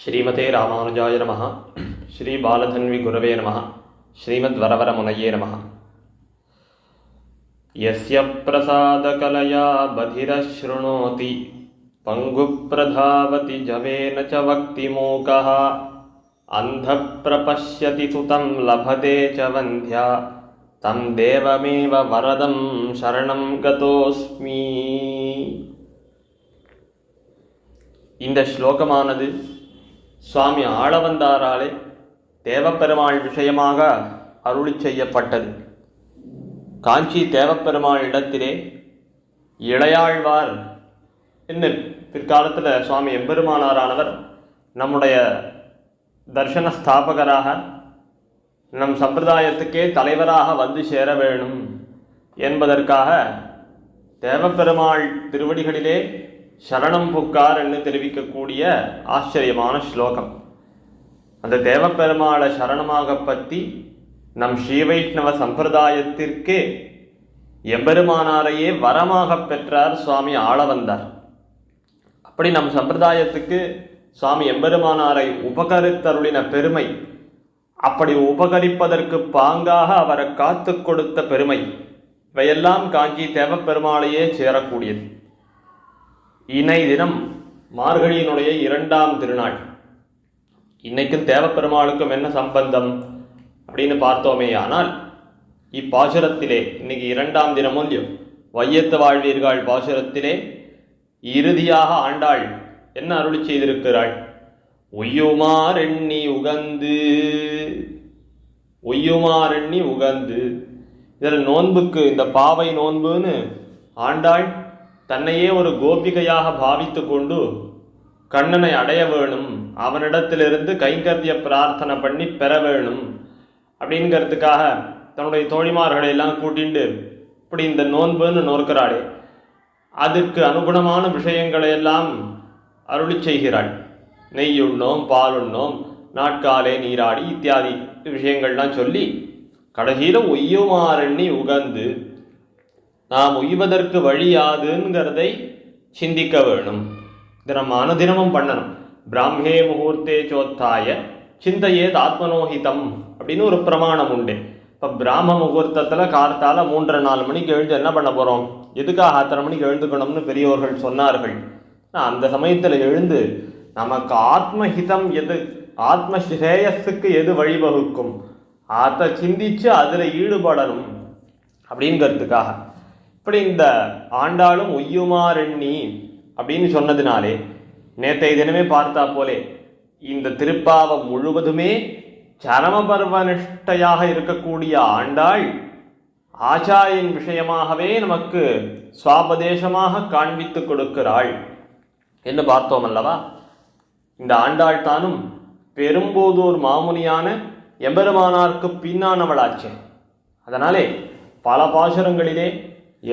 ஸ்ரீமதே ராமானுஜாய நமः. ஸ்ரீ பாலதன்வி குரவே நமः. ஸ்ரீமத் வரவரமுனையே நமः. யஸ்ய பிரசாதகலயா பதிரஸ்ருணோதி பங்குப்ரதாவதி ஜவேன ச வக்திமூகः அந்தப்ரபஷ்யதி சுதம் லபதே ச வந்தியா தம் தேவமேவ வரதம் சரணம் கதோஸ்மி. இந்த ஸ்லோகமானது சுவாமி ஆளவந்தாராலே தேவப்பெருமாள் விஷயமாக அருளி செய்யப்பட்டது. காஞ்சி தேவப்பெருமாள் இடத்திலே இளையாழ்வார் என்று பிற்காலத்தில் சுவாமி எம்பெருமானாரானவர் நம்முடைய தர்சன ஸ்தாபகராக நம் சம்பிரதாயத்துக்கே தலைவராக வந்து சேர வேணும் என்பதற்காக தேவப்பெருமாள் திருவடிகளிலே சரணம் புக்கார் என்று தெரிவிக்கக்கூடிய ஆச்சரியமான ஸ்லோகம். அந்த தேவப்பெருமாளை சரணமாக பற்றி நம் ஸ்ரீவைஷ்ணவ சம்பிரதாயத்திற்கே எம்பெருமானாரையே வரமாக பெற்றார் சுவாமி ஆளவந்தார். அப்படி நம் சம்பிரதாயத்துக்கு சுவாமி எம்பெருமானாரை உபகரித்தருளின பெருமை, அப்படி உபகரிப்பதற்கு பாங்காக அவரை காத்து கொடுத்த பெருமை, இவையெல்லாம் காஞ்சி தேவப்பெருமாளையே சேரக்கூடியது. இணை தினம் மார்கழியினுடைய 2ஆம் திருநாள். இன்னைக்கும் தேவப்பெருமாளுக்கும் என்ன சம்பந்தம் அப்படின்னு பார்த்தோமே ஆனால், இப்பாசுரத்திலே இன்னைக்கு 2ஆம் தினமும் வையத்து வாழ்வீர்கள் பாசுரத்திலே இறுதியாக ஆண்டாள் என்ன அருளி செய்திருக்கிறாள்? ஒய்யுமாரெண்ணி உகந்து, ஒய்யுமாரெண்ணி உகந்து. இதில் நோன்புக்கு இந்த பாவை நோன்புன்னு ஆண்டாள் தன்னையே ஒரு கோபிகையாக பாவித்து கொண்டு கண்ணனை அடைய வேணும், அவனிடத்திலிருந்து கைங்கரிய பிரார்த்தனை பண்ணி பெற வேணும் அப்படிங்கிறதுக்காக தன்னுடைய தோழிமார்களை எல்லாம் கூட்டிண்டு இப்படி இந்த நோன்புன்னு நோக்கிறாளே, அதற்கு அனுகுணமான விஷயங்களை எல்லாம் அருளி செய்கிறாள். நெய்யுண்ணோம், பாலுண்ணோம், நாட்காலே நீராடி இத்தியாதி விஷயங்கள்லாம் சொல்லி கடைசியில் ஒய்யுமாறெண்ணி உகந்து நாம் உய்வதற்கு வழியாதுங்கிறதை சிந்திக்க வேணும். இதை நம்ம அனுதினமும் பண்ணணும். பிராமே முகூர்த்தே சோத்தாய சிந்தையேத் ஆத்மனோஹிதம் அப்படின்னு ஒரு பிரமாணம் உண்டு. இப்போ பிராம முகூர்த்தத்தில் கார்த்தால 3:30-4 மணிக்கு எழுந்து என்ன பண்ண போகிறோம்? எதுக்காக 6:30 மணிக்கு எழுந்துக்கணும்னு பெரியவர்கள் சொன்னார்கள். அந்த சமயத்தில் எழுந்து நமக்கு ஆத்மஹிதம் எது, ஆத்ம ஸ்ரேயஸுக்கு எது வழிவகுக்கும் அதை சிந்திச்சு அதில் ஈடுபடணும் அப்படிங்கிறதுக்காக. இப்படி இந்த ஆண்டாளும் ஒய்யுமாரெண்ணி அப்படின்னு சொன்னதுனாலே நேற்றைய தினமே பார்த்தா போலே இந்த திருப்பாவம் முழுவதுமே சரமபர்வ நிஷ்டையாக இருக்கக்கூடிய ஆண்டாள் ஆச்சாரியின் விஷயமாகவே நமக்கு சுவாபதேசமாக காண்பித்து கொடுக்கிறாள் என்று பார்த்தோம் அல்லவா? இந்த ஆண்டாள் தானும் பெரும்போதூர் மாமுனியான எம்பெருமானார்க்கு பின்னானவளாச்சே. அதனாலே பல பாசுரங்களிலே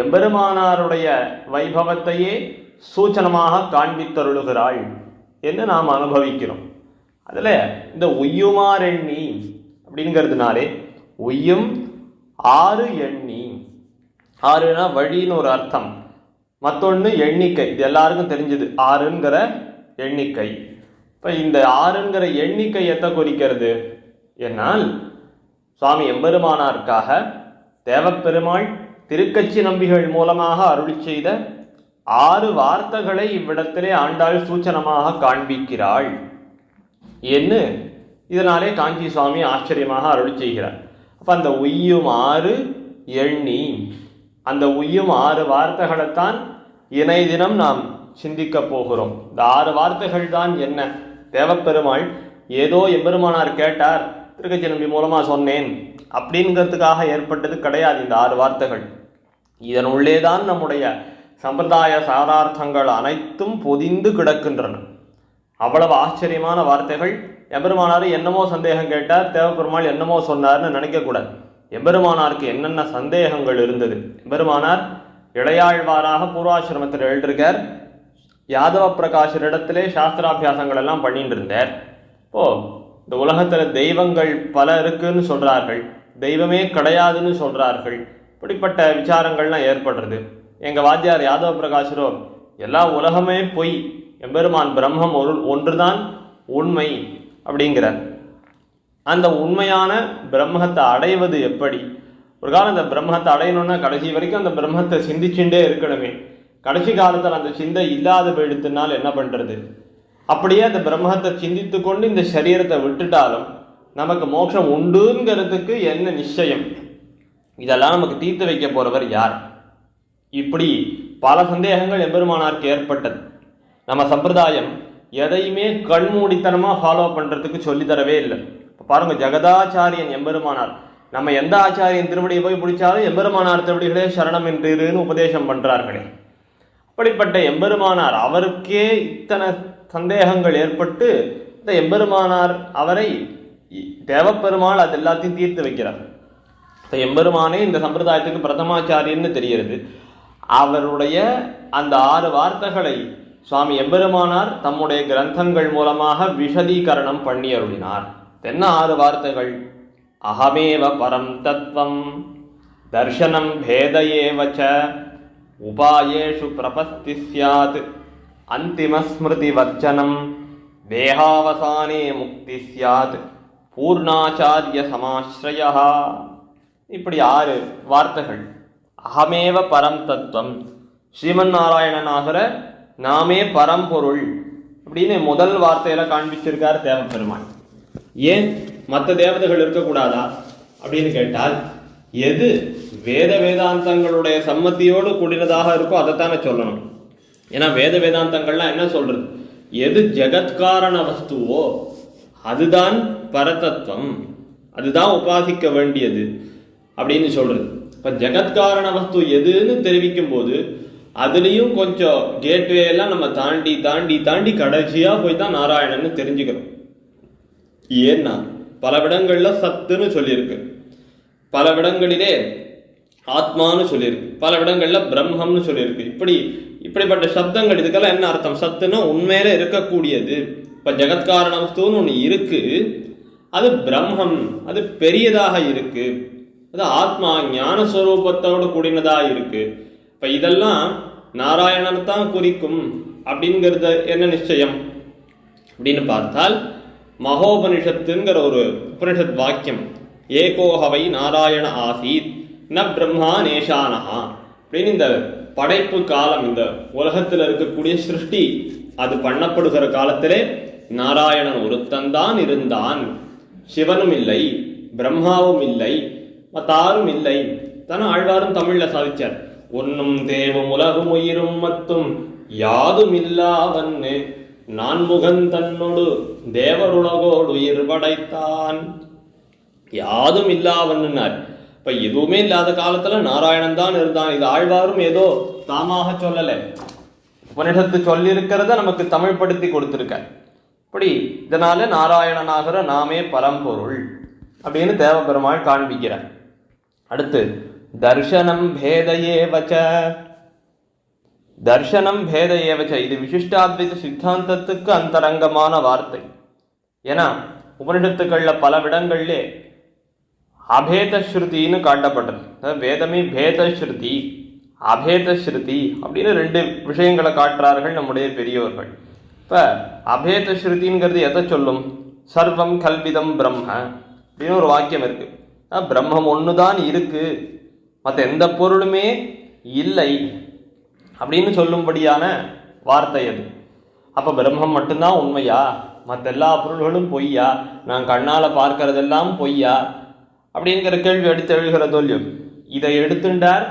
எம்பெருமானாருடைய வைபவத்தையே சூச்சனமாக காண்பித்தருளுகிறாள் என்று நாம் அனுபவிக்கிறோம். அதில் இந்த ஒய்யுமாரெண்ணி அப்படிங்கிறதுனாலே ஒய்யும் 6 எண்ணி, 6னா வழின்னு ஒரு அர்த்தம், மற்றொன்று எண்ணிக்கை. இது எல்லாருக்கும் தெரிஞ்சது 6ங்கிற எண்ணிக்கை. இப்போ இந்த 6ங்கிற எண்ணிக்கை எதை குறிக்கிறது என்னால், சுவாமி எம்பெருமானாருக்காக தேவப்பெருமாள் திருக்கச்சி நம்பிகள் மூலமாக அருளி செய்த 6 வார்த்தைகளை இவ்விடத்திலே ஆண்டாள் சூச்சனமாக காண்பிக்கிறாள் என்று இதனாலே காஞ்சி சுவாமி ஆச்சரியமாக அருளி செய்கிறார். அப்போ அந்த உய்யும் 6 எண்ணி, அந்த உய்யும் 6 வார்த்தைகளைத்தான் இணை தினம் நாம் சிந்திக்க போகிறோம். இந்த 6 வார்த்தைகள் தான் என்ன? தேவப்பெருமாள் ஏதோ எம்பெருமானார் கேட்டார், திருக்கச்சி நம்பி மூலமாக சொன்னேன் அப்படிங்கிறதுக்காக ஏற்பட்டது கிடையாது. இந்த 6 வார்த்தைகள் இதனுள்ளேதான் நம்முடைய சம்பிரதாய சாரார்த்தங்கள் அனைத்தும் பொதிந்து கிடக்கின்றன. அவ்வளவு ஆச்சரியமான வார்த்தைகள். எம்பெருமானார் என்னமோ சந்தேகம் கேட்டார், தேவப்பெருமாள் என்னமோ சொன்னார்னு நினைக்கக்கூடாது. எம்பெருமானாருக்கு என்னென்ன சந்தேகங்கள் இருந்தது. எம்பெருமானார் இளையாழ்வாராக பூர்வாசிரமத்தில் எழுதியிருக்கார். யாதவ பிரகாஷரிடத்திலே சாஸ்திராபியாசங்கள் எல்லாம் பண்ணிட்டு இருந்தார். இந்த உலகத்தில் தெய்வங்கள் பல இருக்குன்னு சொல்கிறார்கள், தெய்வமே கிடையாதுன்னு சொல்கிறார்கள். இப்படிப்பட்ட விசாரங்கள்லாம் ஏற்படுறது. எங்கள் வாத்தியார் யாதவ பிரகாஷரோ எல்லா உலகமே பொய், எம்பெருமான் பிரம்மம் ஒன்றுதான், உண்மை அப்படிங்கிறார். அந்த உண்மையான பிரம்மத்தை அடைவது எப்படி? ஒரு காலம் அந்த பிரம்மத்தை அடையணும்னா கடைசி வரைக்கும் அந்த பிரம்மத்தை சிந்திச்சுட்டே இருக்கணுமே. கடைசி காலத்தில் அந்த சிந்தை இல்லாத போயிடுத்துனால் என்ன பண்றது? அப்படியே அந்த பிரம்மத்தை சிந்தித்து கொண்டு இந்த சரீரத்தை விட்டுட்டாலும் நமக்கு மோட்சம் உண்டுங்கிறதுக்கு என்ன நிச்சயம்? இதெல்லாம் நமக்கு தீர்த்து வைக்க போறவர் யார்? இப்படி பல சந்தேகங்கள் எம்பெருமானாருக்கு ஏற்பட்டது. நம்ம சம்பிரதாயம் எதையுமே கண்மூடித்தனமா ஃபாலோ பண்றதுக்கு சொல்லித்தரவே இல்லை. பாருங்க, ஜெகதாச்சாரியன் எம்பெருமானார். நம்ம எந்த ஆச்சாரியன் திருவடியை போய் பிடிச்சாலும் எம்பெருமானார் திருவடிகளே சரணம் என்றுன்னு உபதேசம் பண்றார்களே. அப்படிப்பட்ட எம்பெருமானார் அவருக்கே இத்தனை சந்தேகங்கள் ஏற்பட்டு இந்த எம்பெருமானார் அவரை தேவப்பெருமாள் அது எல்லாத்தையும் தீர்த்து வைக்கிறார். எம்பெருமானே இந்த சம்பிரதாயத்துக்கு பிரதமாச்சாரியன்னு தெரிகிறது. அவருடைய அந்த 6 வார்த்தைகளை சுவாமி எம்பெருமானார் தம்முடைய கிரந்தங்கள் மூலமாக விஷதீகரணம் பண்ணி அருளினார். என்ன 6 வார்த்தைகள்? அகமேவ பரம் தத்வம், தர்சனம் பேதயேவச்ச, உபாயேஷு பிரபஸ்தி ஸ்யாத், அந்திம ஸ்மிருதி வர்ச்சனம், தேகாவசானே முக்தி ஸ்யாத், பூர்ணாச்சாரிய சமாஸ்ரயா. இப்படி 6 வார்த்தைகள். அகமேவ பரம் தத்துவம், ஸ்ரீமன் நாராயணனாகிற நாமே பரம்பொருள் அப்படின்னு முதல் வார்த்தையில காண்பிச்சிருக்கார் தேவப்பெருமான். ஏன் மற்ற தேவதைகள் இருக்கக்கூடாதா அப்படின்னு கேட்டால், எது வேதாந்தங்களுடைய சம்மதியோடு கூடினதாக இருக்கோ அதைத்தானே சொல்லணும். ஏன்னா வேதாந்தங்கள்லாம் என்ன சொல்றது? எது ஜெகத்காரண வஸ்துவோ அதுதான் பரதத்துவம், அதுதான் உபாசிக்க வேண்டியது அப்படின்னு சொல்றது. இப்ப ஜெகத்காரண வஸ்து எதுன்னு தெரிவிக்கும் போது அதுலேயும் கொஞ்சம் கேட்வே எல்லாம் நம்ம தாண்டி தாண்டி தாண்டி கடைசியா போய் தான் நாராயணன்னு தெரிஞ்சுக்கிறோம். ஏன்னா பல இடங்கள்ல சத்துன்னு சொல்லியிருக்கு, பல இடங்களிலே ஆத்மான்னு சொல்லியிருக்கு, பல இடங்கள்ல பிரம்மம்னு சொல்லியிருக்கு. இப்படிப்பட்ட சப்தங்கள் இதுக்கெல்லாம் என்ன அர்த்தம்? சத்துன்னா உண்மையில இருக்கக்கூடியது. இப்ப ஜெகத்காரண வஸ்துன்னு ஒண்ணு இருக்கு, அது பிரம்மம், அது பெரியதாக இருக்கு, அது ஆத்மா ஞானஸ்வரூபத்தோடு கூடினதா இருக்கு. இப்ப இதெல்லாம் நாராயணன் தான் குறிக்கும் அப்படிங்கிறது என்ன நிச்சயம் அப்படின்னு பார்த்தால், மகோபனிஷத்துங்கிற ஒரு உபனிஷத் வாக்கியம், ஏகோஹவை நாராயண ஆசீத் ந பிரம்மா நேஷானஹா அப்படின்னு இந்த படைப்பு காலம், இந்த உலகத்தில் இருக்கக்கூடிய சிருஷ்டி அது பண்ணப்படுகிற காலத்திலே நாராயணன் ஒருத்தந்தான் இருந்தான், சிவனும் இல்லை, பிரம்மாவும் இல்லை, மத்தாரும் இல்லை. தானே ஆழ்வாரும் தமிழ்ல சாதிச்சார். ஒன்னும் தேவும் உலகும் உயிரும் மத்தும் யாதும் இல்லாவன்னு நான்முகன் தன்னோடு தேவருலகோடு உயிர் படைத்தான். யாதும் இல்லாவன்னார். இப்ப எதுவுமே இல்லாத காலத்துல நாராயணன் தான் இருந்தான். இது ஆழ்வாரும் ஏதோ தாமாக சொல்லல, உபனிஷத்து சொல்லி இருக்கிறத நமக்கு தமிழ் படுத்தி கொடுத்திருக்க. இப்படி இதனால நாராயணனாகிற நாமே பரம்பொருள் அப்படின்னு தேவபெருமாள் காண்பிக்கிறார். அடுத்து தர்சனம் பேதயேவச்ச, தர்சனம் பேதயேவச்ச இது விசிஷ்டாத்வைத சித்தாந்தத்துக்கு அந்தரங்கமான வார்த்தை. ஏன்னா உபனிஷத்துக்கள்ல பல இடங்கள்லே அபேத ஸ்ருதின்னு காட்டப்பட்டது. வேதமே பேத ஸ்ருதி, அபேத ஸ்ருதி அப்படின்னு 2 விஷயங்களை காட்டுறார்கள் நம்முடைய பெரியோர்கள். இப்ப அபேத ஸ்ருதிங்கிறது எதை சொல்லும்? சர்வம் கல்விதம் பிரம்ம அப்படின்னு ஒரு வாக்கியம் இருக்கு. பிரம்மம் ஒண்ணுதான் இருக்கு, மற்ற எந்த பொருளுமே இல்லை அப்படின்னு சொல்லும்படியான வார்த்தை அது. அப்ப பிரம்மம் மட்டும்தான் உண்மையா? மற்ற எல்லா பொருள்களும் பொய்யா? நான் கண்ணால பார்க்கறதெல்லாம் பொய்யா அப்படிங்கிற கேள்வி எடுத்து எழுகிறதோ இல்லையோ. இதை எடுத்துட்டார்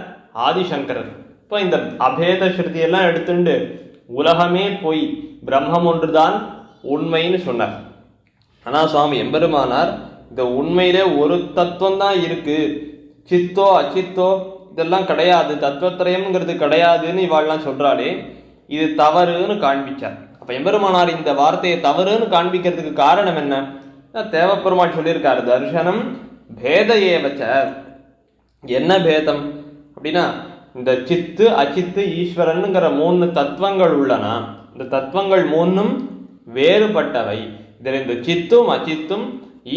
ஆதிசங்கரர். இப்போ இந்த அபேத ஸ்ருதியெல்லாம் எடுத்துண்டு உலகமே பொய், பிரம்மம் ஒன்றுதான் உண்மைன்னு சொன்னார். ஆனா சுவாமி எம்பெருமானார் இந்த உண்மையிலே ஒரு தத்துவம் தான் இருக்கு, சித்தோ அச்சித்தோ இதெல்லாம் கிடையாது, தத்துவத்திரயம்ங்கிறது கிடையாதுன்னு இவாள்லாம் சொல்றாளே, இது தவறுன்னு காண்பிச்சார். அப்ப எம்பெருமானார் இந்த வார்த்தையை தவறுன்னு காண்பிக்கிறதுக்கு காரணம் என்ன? தேவப்பெருமாள் சொல்லியிருக்காரு தர்சனம் பேதயேவச்ச. என்ன பேதம் அப்படின்னா, இந்த சித்து அச்சித்து ஈஸ்வரனுங்கிற 3 தத்துவங்கள் உள்ளனா, இந்த தத்துவங்கள் 3ம் வேறுபட்டவை. இதில் இந்த சித்தும் அச்சித்தும்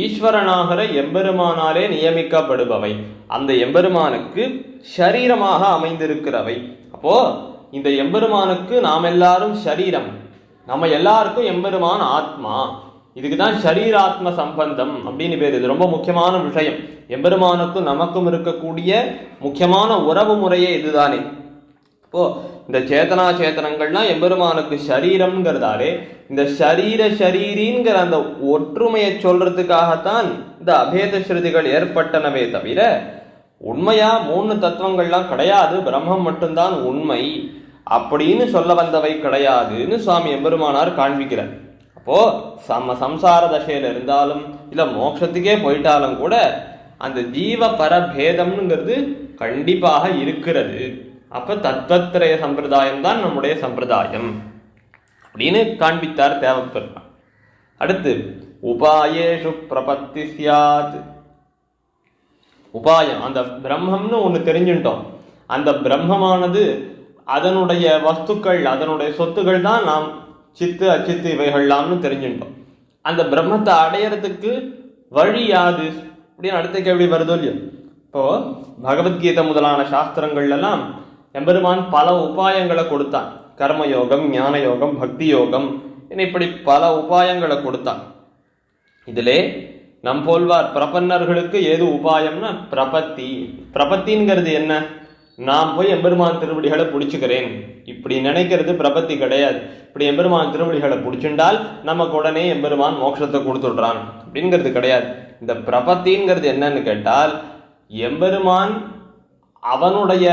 ஈஸ்வரனாகிற எம்பெருமானாலே நியமிக்கப்படுபவை, அந்த எம்பெருமானுக்கு ஷரீரமாக அமைந்திருக்கிறவை. அப்போ இந்த எம்பெருமானுக்கு நாம் எல்லாரும் ஷரீரம், நம்ம எல்லாருக்கும் எம்பெருமான் ஆத்மா இதுக்கு தான் ஷரீராத்ம சம்பந்தம் அப்படின்னு பேர். இது ரொம்ப முக்கியமான விஷயம். எம்பெருமானுக்கும் நமக்கும் இருக்கக்கூடிய முக்கியமான உறவு முறையே இதுதானே. இப்போ இந்த சேத்தனா சேத்தனங்கள்லாம் எம்பெருமானுக்கு ஷரீரம்ங்கிறதாலே இந்த ஷரீரிங்கிற அந்த ஒற்றுமையை சொல்றதுக்காகத்தான் இந்த அபேத ஸ்ருதிகள் ஏற்பட்டனவே தவிர உண்மையா 3 தத்துவங்கள்லாம் கிடையாது, பிரம்மம் மட்டும்தான் உண்மை அப்படின்னு சொல்ல வந்தவை கிடையாதுன்னு சுவாமி எம்பெருமானார் காண்பிக்கிறார். அப்போ சம்சார தசையில இருந்தாலும் இல்ல மோட்சத்துக்கே போயிட்டாலும் கூட அந்த ஜீவ பரபேதம்ங்கிறது கண்டிப்பாக இருக்கிறது. அப்ப தத்வத்ரய சம்பிரதாயம் தான் நம்முடைய சம்பிரதாயம் அப்படின்னு காண்பித்தார் தேவப்பெருமான். அடுத்து உபாயேஷு பிரபத்தி சியாத். உபாயம், அந்த பிரம்மம்னு ஒண்ணு தெரிஞ்சுட்டோம். அந்த பிரம்மமானது அதனுடைய வஸ்துக்கள், அதனுடைய சொத்துக்கள் தான் நாம் சித்து அச்சித்து இவைகள்லாம்னு தெரிஞ்சுட்டோம். அந்த பிரம்மத்தை அடையறதுக்கு வழி யாது அப்படின்னு அடுத்த கேள்வி வருதோ இல்லையோ. இப்போ பகவத்கீதை முதலான சாஸ்திரங்கள்லாம் எம்பெருமான் பல உபாயங்களை கொடுத்தான். கர்மயோகம், ஞான யோகம், பக்தி யோகம், இப்படி பல உபாயங்களை கொடுத்தான். இதிலே நம் போல்வார் பிரபன்னர்களுக்கு ஏது உபாயம்னா பிரபத்தி. பிரபத்திங்கிறது என்ன? நான் போய் எம்பெருமான் திருவடிகளை பிடிச்சுக்கிறேன் இப்படி நினைக்கிறது பிரபத்தி கிடையாது. இப்படி எம்பெருமான் திருவடிகளை பிடிச்சுண்டால் நமக்கு உடனே எம்பெருமான் மோட்சத்தை கொடுத்துடுறான் அப்படிங்கிறது கிடையாது. இந்த பிரபத்திங்கிறது என்னன்னு கேட்டால், எம்பெருமான் அவனுடைய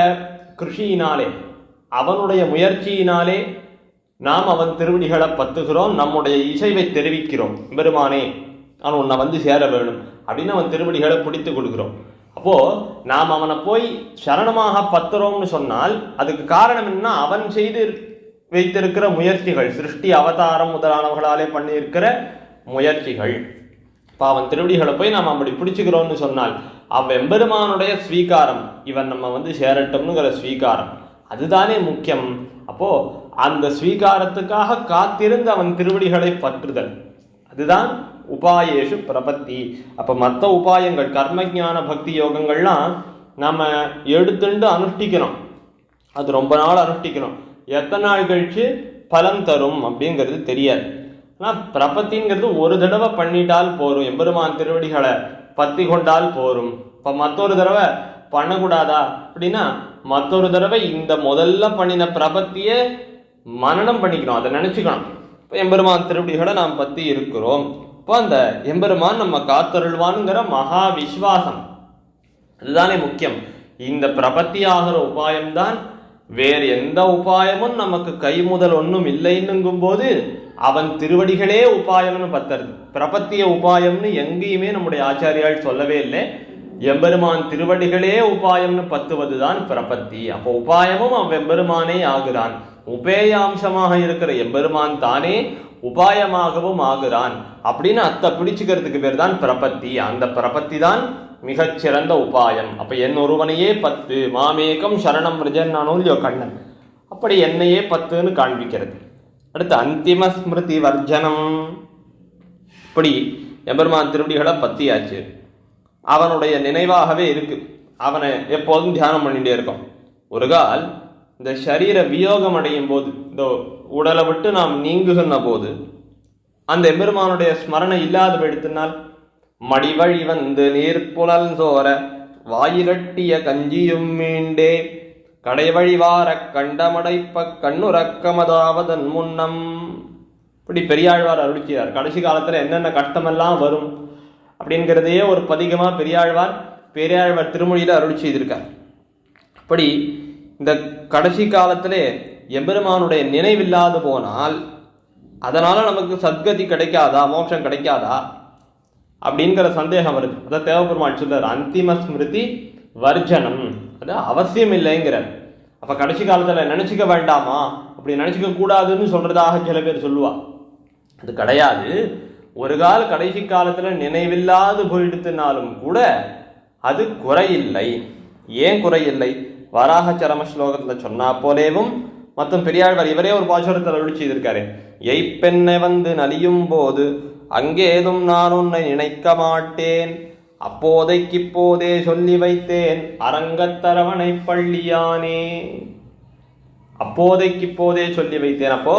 கிருஷியினாலே, அவனுடைய முயற்சியினாலே நாம் அவன் திருவடிகளை பத்துகிறோம், நம்முடைய இசைவை தெரிவிக்கிறோம். எம்பெருமானே நான் உன்னை வந்து சேர வேணும் அப்படின்னு அவன் திருவடிகளை பிடித்து கொடுக்கிறோம். அப்போ நாம் அவனை போய் சரணமாக பத்துறோம்னு சொன்னால் அதுக்கு காரணம் என்ன? அவன் செய்து வைத்திருக்கிற முயற்சிகள், சிருஷ்டி அவதாரம் முதலானவர்களாலே பண்ணியிருக்கிற முயற்சிகள். இப்போ அவன் திருவடிகளை போய் நாம் அப்படி பிடிச்சுக்கிறோம்னு சொன்னால் எம்பெருமானுடைய ஸ்வீகாரம், இவன் நம்ம வந்து சேரட்டும்னுங்கிற ஸ்வீகாரம், அதுதானே முக்கியம். அப்போ அந்த ஸ்வீகாரத்துக்காக காத்திருந்து அவன் திருவடிகளை பற்றுதல், அதுதான் உபாயேஷு பிரபத்தி. அப்ப மற்ற உபாயங்கள் கர்மஞான பக்தி யோகங்கள்லாம் நம்ம எடுத்துண்டு அனுஷ்டிக்கணும். அது ரொம்ப நாள் அனுஷ்டிக்கணும். எத்தனை நாள் கழிச்சு பலன் தரும் அப்படிங்கிறது தெரியாது. ஆனால் பிரபத்திங்கிறது ஒரு தடவை பண்ணிட்டால் போரும், எம்பெருமான் திருவடிகளை பத்தி கொண்டால் போரும். இப்போ மற்றொரு தடவை பண்ணக்கூடாதா அப்படின்னா மற்றொரு தடவை இந்த முதல்ல பண்ணின பிரபத்தியை மனனம் பண்ணிக்கணும், அதை நினைச்சுக்கணும். இப்போ எம்பெருமான் திருவடிகளை நாம் பத்தி இருக்கிறோம், இப்போ அந்த எம்பெருமான் நம்ம காத்தருள்வான்ங்கிற மகா விஸ்வாசம், அதுதானே முக்கியம். இந்த பிரபத்தி ஆகிற உபாயம்தான். வேறு எந்த உபாயமும் நமக்கு கை முதல் ஒன்றும் இல்லைன்னுங்கும் போது அவன் திருவடிகளே உபாயம்னு பத்துறது. பிரபத்திய உபாயம்னு எங்கேயுமே நம்முடைய ஆச்சாரியால் சொல்லவே இல்லை. எம்பெருமான் திருவடிகளே உபாயம்னு பத்துவதுதான் பிரபத்தி. அப்போ உபாயமும் அவ்வெம்பெருமானே ஆகிறான். உபேயாம்சமாக இருக்கிற எம்பெருமான் தானே உபாயமாகவும் ஆகிறான் அப்படின்னு அத்தை பிடிச்சுக்கிறதுக்கு பேர் தான் பிரபத்தி. அந்த பிரபத்தி தான் மிகச்சிறந்த உபாயம். அப்ப என் ஒருவனையே பத்து, மாமேகம் சரணம் விரஜன் நானோ கண்ணன், அப்படி என்னையே பத்துன்னு காண்பிக்கிறது. அடுத்து அந்திம ஸ்மிருதி வர்ஜனம். இப்படி எம்பெருமான் திருவடிகளை பத்தியாச்சு, அவனுடைய நினைவாகவே இருக்கு, அவனை எப்போதும் தியானம் பண்ணிட்டே இருக்கோம். ஒரு கால் இந்த சரீர வியோகம் அடையும் போது, இந்த உடலை விட்டு நாம் நீங்குகின்ற போது அந்த எம்பெருமானுடைய ஸ்மரணை இல்லாத எடுத்தினால் மடிவழி வந்து நீர்ப்புலல் சோர வாயிரட்டிய கஞ்சியும் மீண்டே கடைவழி வார கண்டமடைப்ப கண்ணுறக்கமதாவதன் முன்னம். இப்படி பெரியாழ்வார் அருளிச்சார். கடைசி காலத்துல என்னென்ன கஷ்டமெல்லாம் வரும் அப்படிங்கிறதையே ஒரு பதிகமா பெரியாழ்வார் திருமொழியில அருளி செய்திருக்கார். அப்படி இந்த கடைசி காலத்திலே எம்பெருமானுடைய நினைவில்லாது போனால் அதனால நமக்கு சத்கதி கிடைக்காதா, மோட்சம் கிடைக்காதா அப்படிங்கிற சந்தேகம் வருது. அதை தேவபெருமான் சொல்றார், அந்திம ஸ்மிருதி வர்ஜனம், அது அவசியம் இல்லைங்கிறார். அப்ப கடைசி காலத்துல நினைச்சுக்க வேண்டாமா, அப்படி நினைச்சுக்க கூடாதுன்னு சொல்றதாக சில பேர் சொல்லுவா. அது கிடையாது. ஒரு கால கடைசி காலத்துல நினைவில்லாது போயிடுத்துனாலும் கூட அது குறையில்லை. ஏன் குறையில்லை? வராக சரம ஸ்லோகத்துல சொன்னா போலேவும் மற்றும் பெரியாழ்வார் இவரே ஒரு பாசுரத்தில் அருளி செய்திருக்காரு. எய்ப்பெண்ணை வந்து நலியும் போது அங்கேதும் நான் உன்னை நினைக்க மாட்டேன், அப்போதைக்கிப்போதே சொல்லி வைத்தேன் அரங்கத்தரவணை பள்ளியானே. அப்போதைக்கு இப்போதே சொல்லி வைத்தேன். அப்போ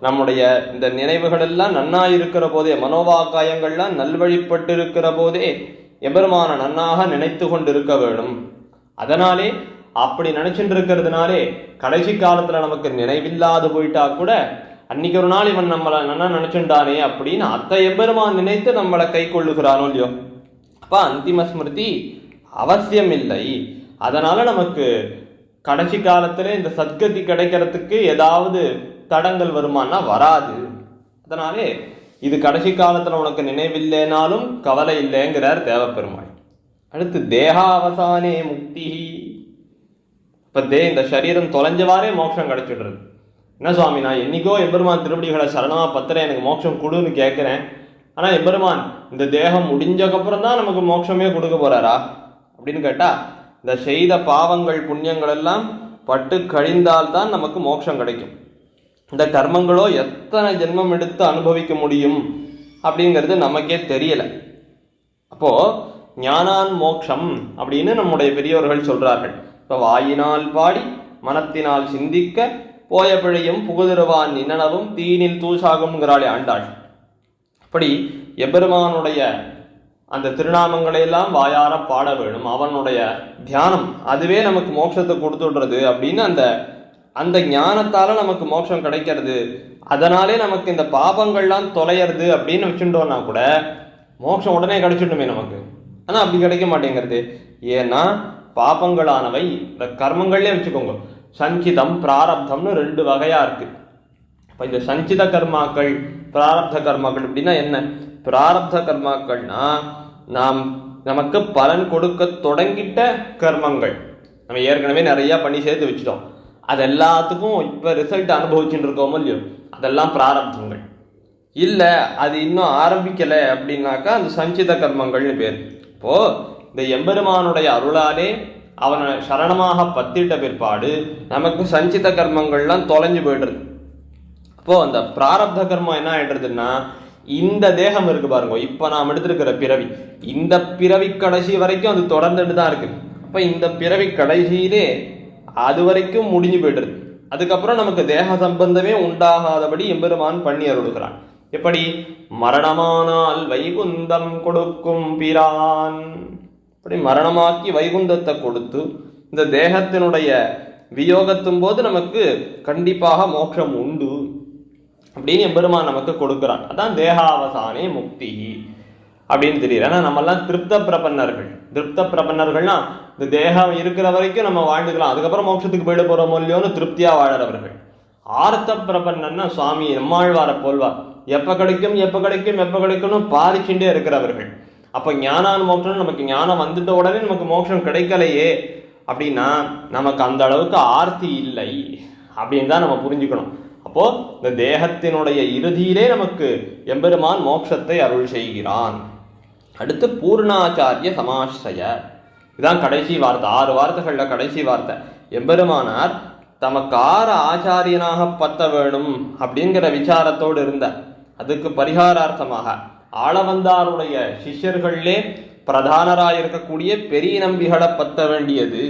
நம்முடைய இந்த நினைவுகள் எல்லாம் நன்னா இருக்கிற போதே, மனோவாக்காயங்கள்லாம் நல்வழிப்பட்டு இருக்கிற போதே எபெருமான நன்னாக நினைத்து கொண்டிருக்க வேணும். அதனாலே அப்படி நினைச்சுட்டு இருக்கிறதுனாலே கடைசி காலத்துல நமக்கு நினைவில்லாது போயிட்டா கூட அன்னைக்கு ஒரு நாள் இவன் நம்மளை நன்னா நினைச்சுட்டானே அப்படின்னு அத்தை எபெருமான் நினைத்து நம்மளை கை கொள்ளுகிறானோ இல்லையோ. அப்ப அந்திம ஸ்மிருதி அவசியம் இல்லை. அதனால நமக்கு கடைசி காலத்துல இந்த சத்கதி கிடைக்கிறதுக்கு ஏதாவது தடங்கள் வருமானா வராது. அதனாலே இது கடைசி காலத்துல உனக்கு நினைவில்லைனாலும் கவலை இல்லைங்கிறார் தேவப்பெருமாள். அடுத்து தேகாவசானே முக்தி. இப்ப இந்த சரீரம் தொலைஞ்சவாறே மோட்சம் கிடைச்சிடுறது. என்ன சுவாமி, நான் என்னைக்கோ எம்பெருமான் திருவடிகளை சரணமா பத்திர எனக்கு மோட்சம் கொடுன்னு கேட்கிறேன். ஆனா எம்பெருமான் இந்த தேகம் முடிஞ்சக்கப்புறம் தான் நமக்கு மோட்சமே கொடுக்க போறாரா அப்படின்னு கேட்டா, இந்த செய்த பாவங்கள் புண்ணியங்கள் எல்லாம் பட்டு கழிந்தால்தான் நமக்கு மோட்சம் கிடைக்கும். இந்த கர்மங்களோ எத்தனை ஜென்மம் எடுத்து அனுபவிக்க முடியும் அப்படிங்கிறது நமக்கே தெரியல. அப்போ ஞானான் மோட்சம் அப்படின்னு நம்முடைய பெரியவர்கள் சொல்றார்கள். இப்போ வாயினால் பாடி மனத்தினால் சிந்திக்க போய பிழையும் புகுதிருவான் நின்னனவும் தீனில் தூசாகும்ங்கிறாளே ஆண்டாள். அப்படி எபெருமானுடைய அந்த திருநாமங்களை எல்லாம் வாயார பாட வேணும். அவனுடைய தியானம் அதுவே நமக்கு மோட்சத்தை கொடுத்துடுறது அப்படின்னு அந்த ஞானத்தால நமக்கு மோட்சம் கிடைக்கிறது. அதனாலே நமக்கு இந்த பாபங்கள்லாம் தொலையிறது அப்படின்னு வச்சுட்டோம்னா கூட மோட்சம் உடனே கிடைச்சிடுமே நமக்கு. ஆனா அப்படி கிடைக்க மாட்டேங்கிறது. ஏன்னா பாபங்களானவை இந்த கர்மங்கள்லேயே வச்சுக்கோங்க, சஞ்சிதம் பிராரப்தம்னு 2 வகையா இருக்கு. இப்ப இந்த சஞ்சித கர்மாக்கள் பிராரப்த கர்மாக்கள் அப்படின்னா என்ன? பிராரப்த கர்மாக்கள்னா நமக்கு பலன் கொடுக்க தொடங்கிட்ட கர்மங்கள். நம்ம ஏற்கனவே நிறைய பண்ணி சேர்த்து வச்சுட்டோம். அது எல்லாத்துக்கும் இப்ப ரிசல்ட் அனுபவிச்சுட்டு இருக்கோமோ இல்லையோ, அதெல்லாம் பிராரப்தங்கள். இல்ல அது இன்னும் ஆரம்பிக்கல அப்படின்னாக்கா அந்த சஞ்சித கர்மங்கள்னு பேர். இப்போ இந்த எம்பெருமானுடைய அருளாலே அவனை சரணமாக பத்திட்ட பிற்பாடு நமக்கு சஞ்சித கர்மங்கள்லாம் தொலைஞ்சு போயிடுறது. அப்போ அந்த பிராரப்த கர்மம் என்ன ஆயிடுறதுன்னா, இந்த தேகம் இருக்கு பாருங்க, இப்ப நாம் எடுத்திருக்கிற பிறவி, இந்த பிறவி கடைசி வரைக்கும் அது தொடர்ந்துட்டு தான் இருக்கு. அப்ப இந்த பிறவி கடைசியிலே அது வரைக்கும் முடிஞ்சு போயிடுறது. அதுக்கப்புறம் நமக்கு தேக சம்பந்தமே உண்டாகாதபடி எம்பெருமான் பண்ணி அருளுகிறான். எப்படி? மரணமானால் வைகுந்தம் கொடுக்கும் பிரான். அப்படி மரணமாக்கி வைகுந்தத்தை கொடுத்து இந்த தேகத்தினுடைய வியோகத்தும் போது நமக்கு கண்டிப்பாக மோட்சம் உண்டு அப்படின்னு எம்பெருமான் நமக்கு கொடுக்கிறான். அதான் தேகாவசானே முக்தி அப்படின்னு தெரியுது. ஏன்னா நம்மெல்லாம் திருப்த பிரபன்னர்கள். திருப்த பிரபன்னர்கள்னா இந்த தேகம் இருக்கிற வரைக்கும் நம்ம வாழ்ந்துக்கலாம், அதுக்கப்புறம் மோட்சத்துக்கு போயிட போறோமோ இல்லையோன்னு திருப்தியா வாழறவர்கள். ஆர்த்த பிரபன்னா சுவாமி நம்மாழ்வார போல்வார், எப்ப கிடைக்கும் எப்ப கிடைக்கும் எப்ப கிடைக்கும்னு பாதிச்சுட்டே இருக்கிறவர்கள். அப்ப ஞானான் மோட்சம், நமக்கு ஞானம் வந்துட்ட உடனே நமக்கு மோட்சம் கிடைக்கலையே அப்படின்னா நமக்கு அந்த அளவுக்கு ஆர்த்தி இல்லை அப்படின்னு தான் நம்ம புரிஞ்சுக்கணும். அப்போ இந்த தேகத்தினுடைய இறுதியிலே நமக்கு எம்பெருமான் மோட்சத்தை அருள் செய்கிறான். அடுத்து பூர்ணாச்சாரிய சமாஸ்ரய, இதுதான் கடைசி வார்த்தை. 6 வார்த்தைகள்ல கடைசி வார்த்தை. எம்பெருமானார் தமக்கு 6 ஆச்சாரியனாக பத்த வேணும் அப்படிங்கிற விசாரத்தோடு இருந்த அதுக்கு பரிகாரார்த்தமாக ஆளவந்தாருடைய சிஷ்யர்களே பிரதானராக இருக்கக்கூடிய பெரிய நம்பிகளை பத்த வேண்டியது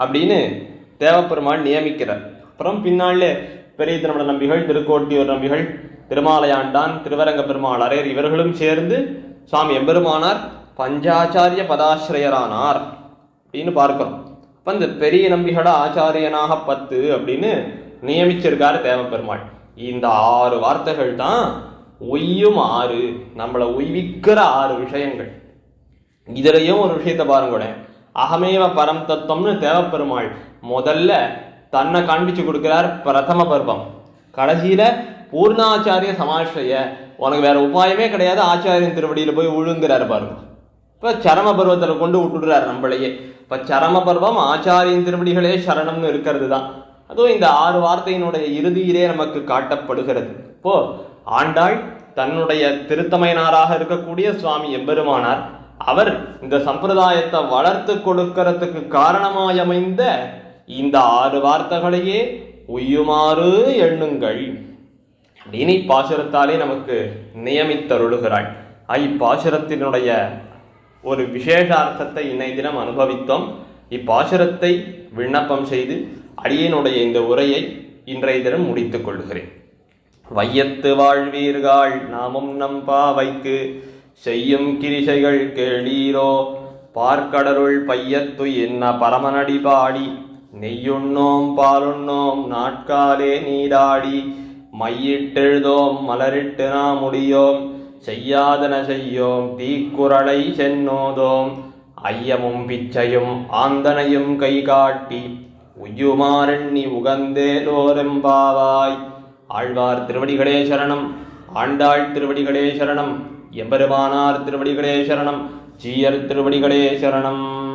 அப்படின்னு தேவப்பெருமாள் நியமிக்கிறார். அப்புறம் பின்னாலே பெரிய திருமண நம்பிகள், திருக்கோட்டியூர் நம்பிகள், திருமாலையாண்டான், திருவரங்க பெருமாள் அரையர் இவர்களும் சேர்ந்து சுவாமி எம்பெருமானார் பஞ்சாச்சாரிய பதாசிரியரானார் அப்படின்னு பார்க்கிறோம். அப்ப இந்த பெரிய நம்பிகளை ஆச்சாரியனாக பத்து அப்படின்னு நியமிச்சிருக்காரு தேவப்பெருமாள். இந்த 6 வார்த்தைகள் தான் ஒய்யும் 6, நம்மளை உய்விக்கிற 6 விஷயங்கள். இதுலயும் ஒரு விஷயத்தை பாருங்க, அகமேவ பரம் தத்துவம்னு தேவப்பெருமாள் முதல்ல தன்னை காண்பிச்சு கொடுக்கிறார் பிரதம பருவம். கடைசியில பூர்ணாச்சாரிய சமாஸ்ரய, உனக்கு வேற உபாயமே கிடையாது, ஆச்சாரியன் திருவடியில போய் விழுங்குறாரு பாருங்க. இப்ப சரம பருவத்துல கொண்டு விட்டுடுறாரு நம்மளையே. இப்ப சரம பருவம் ஆச்சாரியன் திருவடிகளே சரணம்னு இருக்கிறது தான். அதுவும் இந்த 6 வார்த்தையினுடைய இறுதியிலே நமக்கு காட்டப்படுகிறது. இப்போ ஆண்டாள் தன்னுடைய திருத்தமையனாராக இருக்கக்கூடிய சுவாமி எம்பெருமானார் அவர் இந்த சம்பிரதாயத்தை வளர்த்து கொடுக்கிறதுக்கு காரணமாயமைந்த இந்த 6 வார்த்தைகளையே உய்யுமாறு எண்ணுங்கள் அப்படின்னு பாசுரத்தாலே நமக்கு நியமித்தருளுகிறாள். இப்பாசுரத்தினுடைய ஒரு விசேஷார்த்தத்தை இன்னைய தினம் அனுபவித்தோம். இப்பாசுரத்தை விண்ணப்பம் செய்து அடியனுடைய இந்த உரையை இன்றைய தினம் முடித்துக் கொள்கிறேன். வையத்து வாழ்வீர்கள் நாமும் நம் பாவைக்கு செய்யும் கிரிசைகள் கேளீரோ பார்க்கடலுள் பையத்து என்ன பரமனடி பாடி நெய்யுண்ணோம் பாலுண்ணோம் நாட்காலே நீராடி மையிட்டெழுதோம் மலரிட்டு நாம் முடியோம் செய்யாதன செய்யோம் தீக்குறளை சென்னோதோம் ஐயமும் பிச்சையும் ஆந்தனையும் கை காட்டி உய்யுமாறெண்ணி உகந்தேலோரெம்பாவாய். ஆழ்வார் திருவடிகளே சரணம். ஆண்டாள் திருவடிகளே சரணம். எம்பெருமானார் திருவடிகளே சரணம். ஜீயர் திருவடிகளே சரணம்.